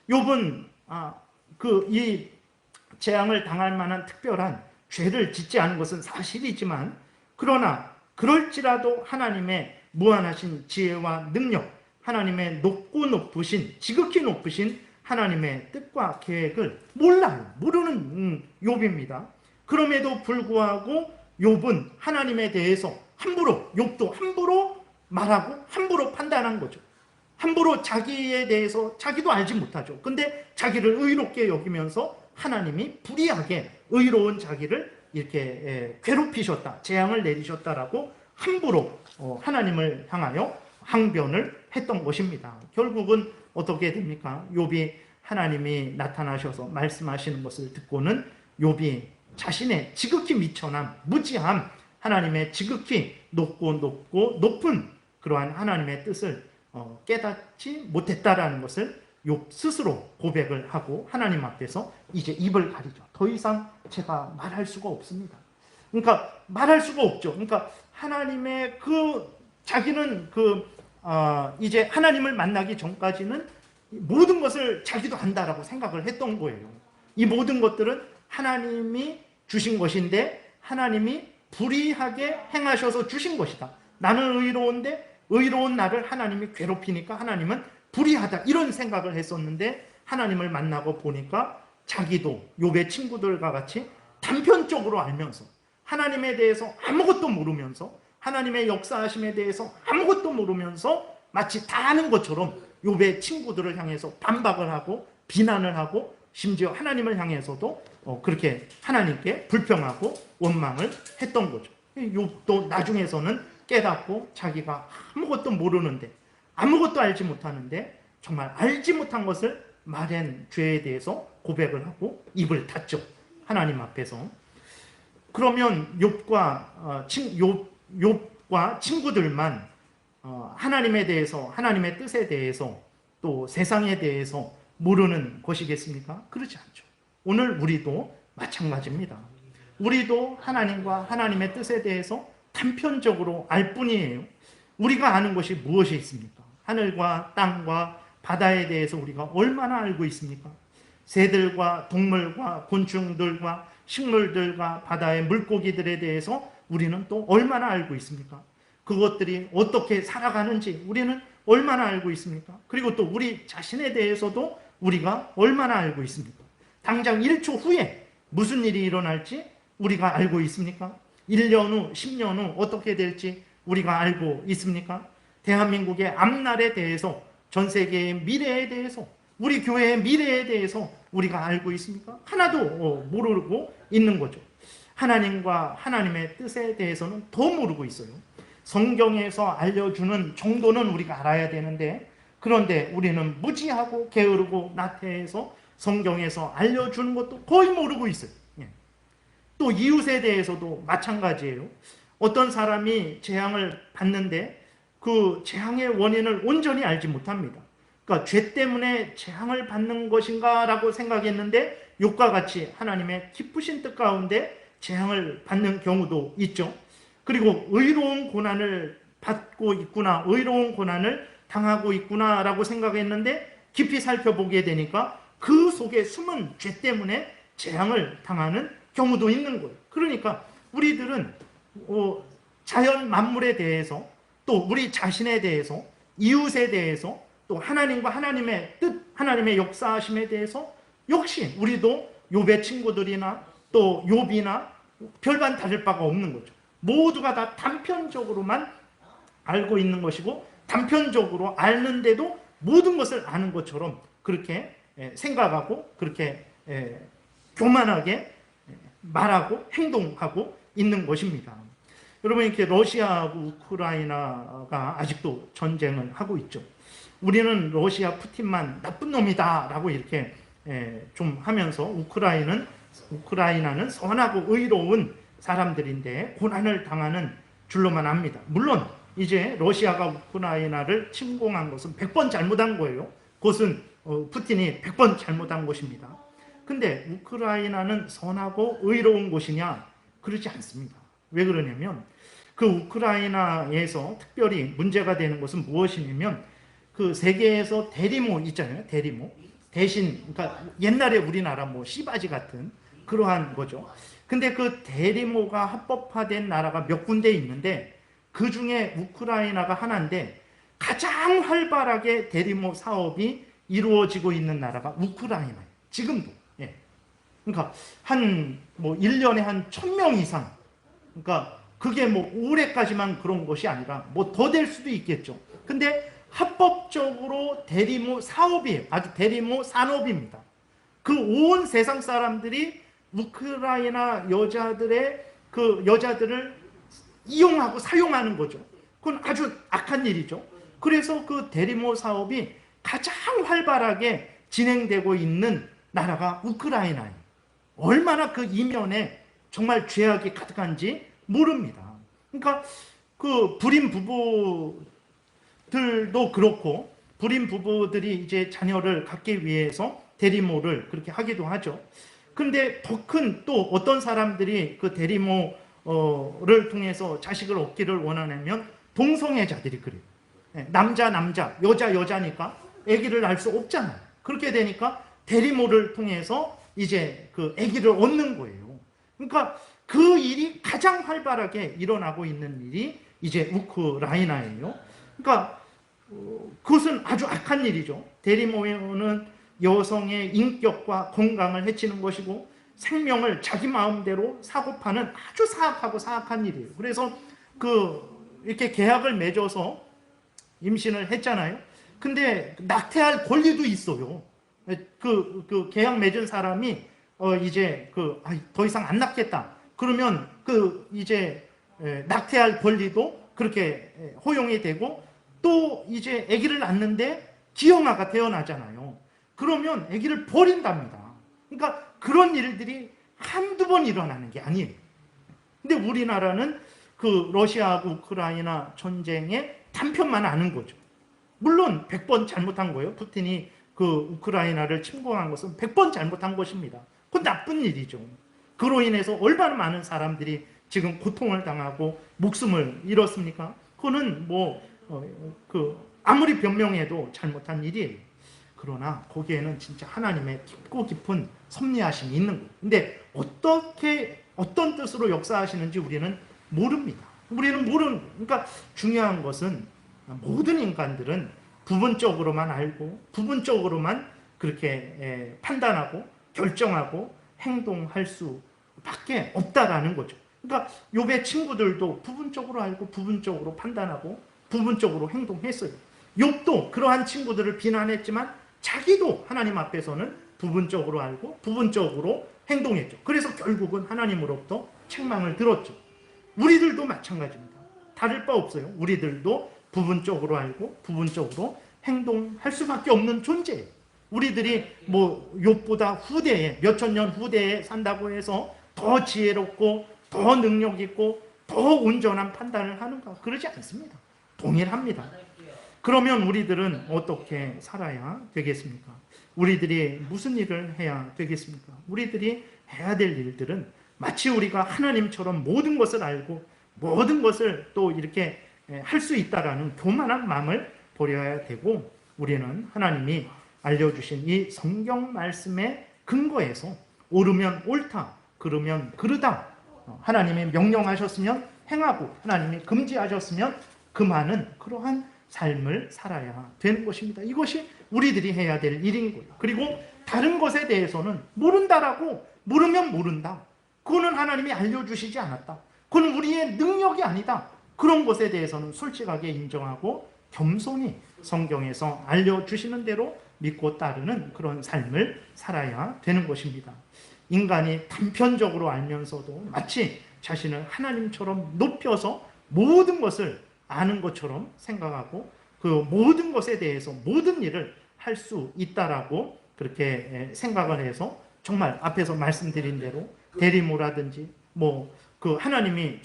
욥은 이 재앙을 당할 만한 특별한 죄를 짓지 않은 것은 사실이지만, 그러나 그럴지라도 하나님의 무한하신 지혜와 능력, 하나님의 높고 높으신, 지극히 높으신 하나님의 뜻과 계획을 몰라요. 모르는 욥입니다. 그럼에도 불구하고 욥은 하나님에 대해서 욥도 함부로 말하고 함부로 판단한 거죠. 함부로 자기에 대해서 자기도 알지 못하죠. 근데 자기를 의롭게 여기면서 하나님이 불의하게 의로운 자기를 이렇게 괴롭히셨다, 재앙을 내리셨다라고 함부로 하나님을 향하여 항변을 했던 것입니다. 결국은 어떻게 됩니까? 욥이 하나님이 나타나셔서 말씀하시는 것을 듣고는 욥이 자신의 지극히 미천함, 무지함, 하나님의 지극히 높은 그러한 하나님의 뜻을 깨닫지 못했다라는 것을 욥 스스로 고백을 하고 하나님 앞에서 이제 입을 가리죠. 더 이상 제가 말할 수가 없습니다. 그러니까 말할 수가 없죠. 그러니까 하나님의 자기는 이제 하나님을 만나기 전까지는 모든 것을 자기도 안다라고 생각을 했던 거예요. 이 모든 것들은 하나님이 주신 것인데 하나님이 불의하게 행하셔서 주신 것이다. 나는 의로운데 의로운 나를 하나님이 괴롭히니까 하나님은 불의하다, 이런 생각을 했었는데 하나님을 만나고 보니까 자기도 욥의 친구들과 같이 단편적으로 알면서 하나님에 대해서 아무것도 모르면서 하나님의 역사하심에 대해서 아무것도 모르면서 마치 다 아는 것처럼 욥의 친구들을 향해서 반박을 하고 비난을 하고 심지어 하나님을 향해서도 그렇게 하나님께 불평하고 원망을 했던 거죠. 욥도 나중에서는 깨닫고 자기가 아무것도 모르는데, 아무것도 알지 못하는데 정말 알지 못한 것을 말한 죄에 대해서 고백을 하고 입을 닫죠. 하나님 앞에서. 그러면 욥과 친구들만 하나님에 대해서, 하나님의 뜻에 대해서, 또 세상에 대해서 모르는 것이겠습니까? 그렇지 않죠. 오늘 우리도 마찬가지입니다. 우리도 하나님과 하나님의 뜻에 대해서 단편적으로 알 뿐이에요. 우리가 아는 것이 무엇이 있습니까? 하늘과 땅과 바다에 대해서 우리가 얼마나 알고 있습니까? 새들과 동물과 곤충들과 식물들과 바다의 물고기들에 대해서 우리는 또 얼마나 알고 있습니까? 그것들이 어떻게 살아가는지 우리는 얼마나 알고 있습니까? 그리고 또 우리 자신에 대해서도 우리가 얼마나 알고 있습니까? 당장 1초 후에 무슨 일이 일어날지 우리가 알고 있습니까? 1년 후, 10년 후 어떻게 될지 우리가 알고 있습니까? 대한민국의 앞날에 대해서, 전 세계의 미래에 대해서, 우리 교회의 미래에 대해서 우리가 알고 있습니까? 하나도 모르고 있는 거죠. 하나님과 하나님의 뜻에 대해서는 더 모르고 있어요. 성경에서 알려주는 정도는 우리가 알아야 되는데, 그런데 우리는 무지하고 게으르고 나태해서 성경에서 알려주는 것도 거의 모르고 있어요. 또 이웃에 대해서도 마찬가지예요. 어떤 사람이 재앙을 받는데 그 재앙의 원인을 온전히 알지 못합니다. 그러니까 죄 때문에 재앙을 받는 것인가 라고 생각했는데 욕과 같이 하나님의 기쁘신 뜻 가운데 재앙을 받는 경우도 있죠. 그리고 의로운 고난을 받고 있구나, 의로운 고난을 당하고 있구나 라고 생각했는데 깊이 살펴보게 되니까 그 속에 숨은 죄 때문에 재앙을 당하는 경우도 있는 거예요. 그러니까 우리들은 자연 만물에 대해서, 또 우리 자신에 대해서, 이웃에 대해서, 또 하나님과 하나님의 뜻, 하나님의 역사하심에 대해서 역시 우리도 욥의 친구들이나 또 욥이나 별반 다를 바가 없는 거죠. 모두가 다 단편적으로만 알고 있는 것이고, 단편적으로 알는데도 모든 것을 아는 것처럼 그렇게 생각하고 그렇게 교만하게 말하고 행동하고 있는 것입니다. 여러분, 이렇게 러시아하고 우크라이나가 아직도 전쟁을 하고 있죠. 우리는 러시아 푸틴만 나쁜 놈이다 라고 이렇게 좀 하면서 우크라이나는 선하고 의로운 사람들인데 고난을 당하는 줄로만 압니다. 물론 이제 러시아가 우크라이나를 침공한 것은 100번 잘못한 거예요. 그것은 푸틴이 100번 잘못한 것입니다. 근데 우크라이나는 선하고 의로운 곳이냐? 그렇지 않습니다. 왜 그러냐면 그 우크라이나에서 특별히 문제가 되는 것은 무엇이냐면 그 세계에서 대리모 있잖아요. 대리모. 대신, 그러니까 옛날에 우리나라 뭐 씨바지 같은 그러한 거죠. 근데 그 대리모가 합법화된 나라가 몇 군데 있는데 그 중에 우크라이나가 하나인데 가장 활발하게 대리모 사업이 이루어지고 있는 나라가 우크라이나예요. 지금도. 예. 그러니까 뭐 1년에 한 1000명 이상. 그러니까 그게 뭐 올해까지만 그런 것이 아니라 뭐 더 될 수도 있겠죠. 근데 합법적으로 대리모 사업이에요. 아주 대리모 산업입니다. 그 온 세상 사람들이 우크라이나 여자들을 이용하고 사용하는 거죠. 그건 아주 악한 일이죠. 그래서 그 대리모 사업이 가장 활발하게 진행되고 있는 나라가 우크라이나예요. 얼마나 그 이면에 정말 죄악이 가득한지 모릅니다. 그러니까 그 불임 부부들도 그렇고, 불임 부부들이 이제 자녀를 갖기 위해서 대리모를 그렇게 하기도 하죠. 근데 더 큰 또 어떤 사람들이 그 대리모를 통해서 자식을 얻기를 원하냐면 동성애자들이 그래요. 남자, 여자니까 아기를 낳을 수 없잖아요. 그렇게 되니까 대리모를 통해서 이제 그 아기를 얻는 거예요. 그러니까 그 일이 가장 활발하게 일어나고 있는 일이 이제 우크라이나예요. 그러니까 그것은 아주 악한 일이죠. 대리모는 여성의 인격과 건강을 해치는 것이고 생명을 자기 마음대로 사고 파는 아주 사악하고 사악한 일이에요. 그래서 이렇게 계약을 맺어서 임신을 했잖아요. 근데 낙태할 권리도 있어요. 그 계약 맺은 사람이 이제 더 이상 안 낳겠다. 그러면 이제 낙태할 권리도 그렇게 허용이 되고, 또 이제 아기를 낳는데 기형아가 태어나잖아요. 그러면 아기를 버린답니다. 그러니까 그런 일들이 한두 번 일어나는 게 아니에요. 근데 우리나라는 그 러시아하고 우크라이나 전쟁의 단편만 아는 거죠. 물론 100번 잘못한 거예요. 푸틴이 그 우크라이나를 침공한 것은 100번 잘못한 것입니다. 그건 나쁜 일이죠. 그로 인해서 얼마나 많은 사람들이 지금 고통을 당하고 목숨을 잃었습니까? 그거는 아무리 변명해도 잘못한 일이에요. 그러나 거기에는 진짜 하나님의 깊고 깊은 섭리하심이 있는 거예요. 근데 어떤 뜻으로 역사하시는지 우리는 모릅니다. 우리는 그러니까 중요한 것은 모든 인간들은 부분적으로만 알고 부분적으로만 그렇게 판단하고 결정하고 행동할 수밖에 없다라는 거죠. 그러니까 욥의 친구들도 부분적으로 알고 부분적으로 판단하고 부분적으로 행동했어요. 욥도 그러한 친구들을 비난했지만 자기도 하나님 앞에서는 부분적으로 알고 부분적으로 행동했죠. 그래서 결국은 하나님으로부터 책망을 들었죠. 우리들도 마찬가지입니다. 다를 바 없어요. 우리들도 부분적으로 알고 부분적으로 행동할 수밖에 없는 존재예요. 우리들이 뭐 욥보다 후대에 몇천 년 후대에 산다고 해서 더 지혜롭고 더 능력 있고 더 온전한 판단을 하는가? 그러지 않습니다. 동일합니다. 그러면 우리들은 어떻게 살아야 되겠습니까? 우리들이 무슨 일을 해야 되겠습니까? 우리들이 해야 될 일들은 마치 우리가 하나님처럼 모든 것을 알고 모든 것을 또 이렇게 할 수 있다라는 교만한 마음을 버려야 되고, 우리는 하나님이 알려주신 이 성경 말씀의 근거에서 옳으면 옳다, 그르면 그르다, 하나님이 명령하셨으면 행하고 하나님이 금지하셨으면 금하는 그러한 삶을 살아야 되는 것입니다. 이것이 우리들이 해야 될 일인 거예요. 그리고 다른 것에 대해서는 모른다라고, 모르면 모른다, 그거는 하나님이 알려주시지 않았다, 그건 우리의 능력이 아니다, 그런 것에 대해서는 솔직하게 인정하고 겸손히 성경에서 알려주시는 대로 믿고 따르는 그런 삶을 살아야 되는 것입니다. 인간이 단편적으로 알면서도 마치 자신을 하나님처럼 높여서 모든 것을 아는 것처럼 생각하고 그 모든 것에 대해서 모든 일을 할 수 있다라고 그렇게 생각을 해서, 정말 앞에서 말씀드린 대로 대리모라든지 뭐 그 하나님이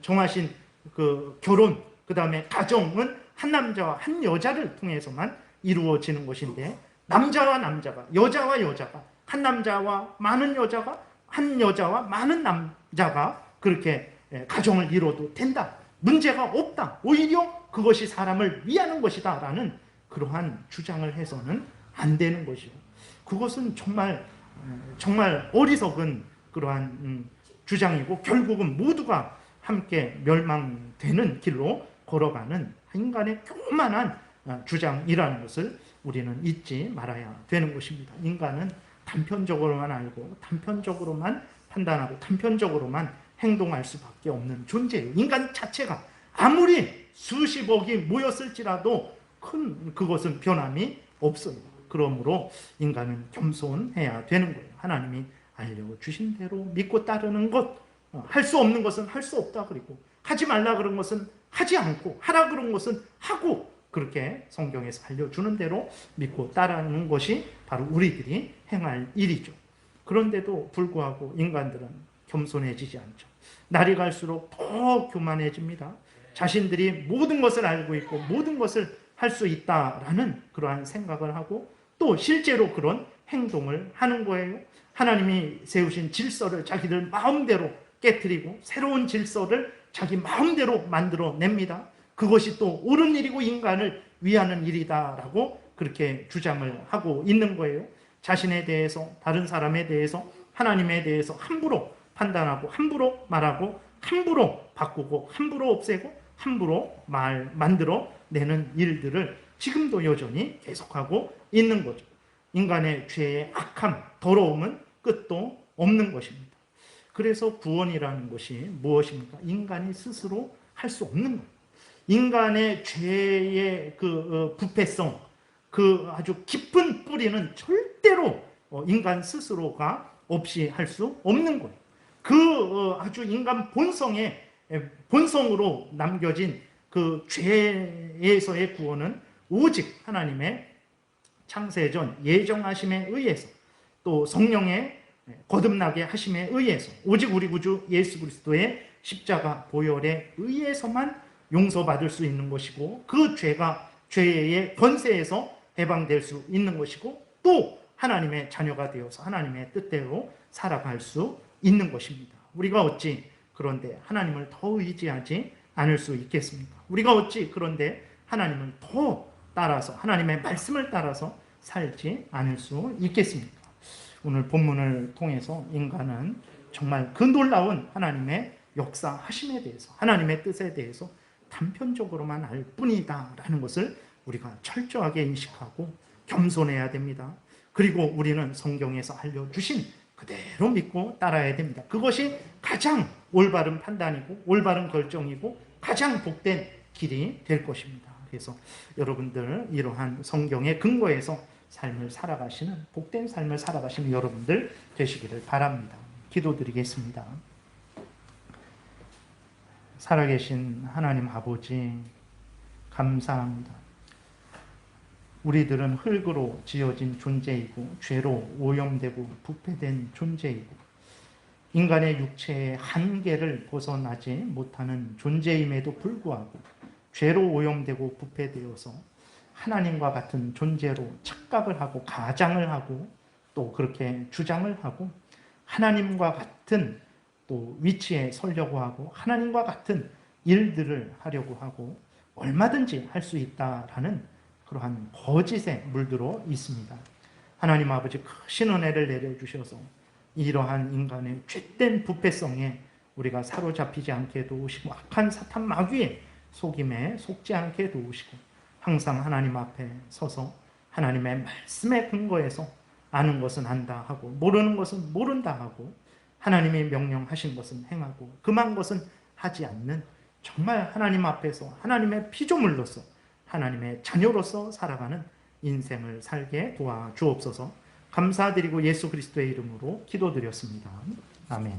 정하신 그 결혼, 그 다음에 가정은 한 남자와 한 여자를 통해서만 이루어지는 것인데, 남자와 남자가, 여자와 여자가, 한 남자와 많은 여자가, 한 여자와 많은 남자가 그렇게 가정을 이뤄도 된다, 문제가 없다, 오히려 그것이 사람을 위하는 것이다 라는 그러한 주장을 해서는 안 되는 것이요, 그것은 정말 어리석은 그러한 주장이고 결국은 모두가 함께 멸망되는 길로 걸어가는 인간의 교만한 주장이라는 것을 우리는 잊지 말아야 되는 것입니다. 인간은 단편적으로만 알고 단편적으로만 판단하고 단편적으로만 행동할 수밖에 없는 존재예요. 인간 자체가 아무리 수십억이 모였을지라도 그것은 변함이 없어요. 그러므로 인간은 겸손해야 되는 거예요. 하나님이 알려주신 대로 믿고 따르는 것, 할 수 없는 것은 할 수 없다, 그리고 하지 말라 그런 것은 하지 않고 하라 그런 것은 하고, 그렇게 성경에서 알려주는 대로 믿고 따르는 것이 바로 우리들이 행할 일이죠. 그런데도 불구하고 인간들은 겸손해지지 않죠. 날이 갈수록 더 교만해집니다. 자신들이 모든 것을 알고 있고 모든 것을 할 수 있다라는 그러한 생각을 하고 또 실제로 그런 행동을 하는 거예요. 하나님이 세우신 질서를 자기들 마음대로 깨트리고 새로운 질서를 자기 마음대로 만들어냅니다. 그것이 또 옳은 일이고 인간을 위하는 일이다라고 그렇게 주장을 하고 있는 거예요. 자신에 대해서, 다른 사람에 대해서, 하나님에 대해서 함부로 판단하고 함부로 말하고 함부로 바꾸고 함부로 없애고 함부로 만들어내는 일들을 지금도 여전히 계속하고 있는 거죠. 인간의 죄의 악함, 더러움은 끝도 없는 것입니다. 그래서 구원이라는 것이 무엇입니까? 인간이 스스로 할 수 없는 거예요. 인간의 죄의 그 부패성, 그 아주 깊은 뿌리는 절대로 인간 스스로가 없이 할 수 없는 거예요. 그 아주 인간 본성으로 남겨진 그 죄에서의 구원은 오직 하나님의 창세전 예정하심에 의해서, 또 성령의 거듭나게 하심에 의해서, 오직 우리 구주 예수 그리스도의 십자가 보혈에 의해서만 용서받을 수 있는 것이고, 그 죄의 권세에서 해방될 수 있는 것이고, 또 하나님의 자녀가 되어서 하나님의 뜻대로 살아갈 수 있는 것입니다. 우리가 어찌 그런데 하나님을 더 의지하지 않을 수 있겠습니까? 우리가 어찌 그런데 하나님을 더 따라서, 하나님의 말씀을 따라서 살지 않을 수 있겠습니까? 오늘 본문을 통해서 인간은 정말 그 놀라운 하나님의 역사하심에 대해서, 하나님의 뜻에 대해서 단편적으로만 알 뿐이다라는 것을 우리가 철저하게 인식하고 겸손해야 됩니다. 그리고 우리는 성경에서 알려주신 그대로 믿고 따라야 됩니다. 그것이 가장 올바른 판단이고 올바른 결정이고 가장 복된 길이 될 것입니다. 그래서 여러분들 이러한 성경의 근거에서 삶을 살아가시는, 복된 삶을 살아가시는 여러분들 되시기를 바랍니다. 기도드리겠습니다. 살아계신 하나님 아버지, 감사합니다. 우리들은 흙으로 지어진 존재이고 죄로 오염되고 부패된 존재이고 인간의 육체의 한계를 벗어나지 못하는 존재임에도 불구하고 죄로 오염되고 부패되어서 하나님과 같은 존재로 착각을 하고 가장을 하고 또 그렇게 주장을 하고 하나님과 같은 또 위치에 서려고 하고 하나님과 같은 일들을 하려고 하고 얼마든지 할 수 있다라는 그러한 거짓에 물들어 있습니다. 하나님 아버지 크신 은혜를 내려주셔서 이러한 인간의 죄된 부패성에 우리가 사로잡히지 않게 도우시고 악한 사탄 마귀의 속임에 속지 않게 도우시고 항상 하나님 앞에 서서 하나님의 말씀에 근거해서 아는 것은 안다 하고 모르는 것은 모른다 하고 하나님이 명령하신 것은 행하고 금한 것은 하지 않는 정말 하나님 앞에서 하나님의 피조물로서 하나님의 자녀로서 살아가는 인생을 살게 도와주옵소서. 감사드리고 예수 그리스도의 이름으로 기도드렸습니다. 아멘.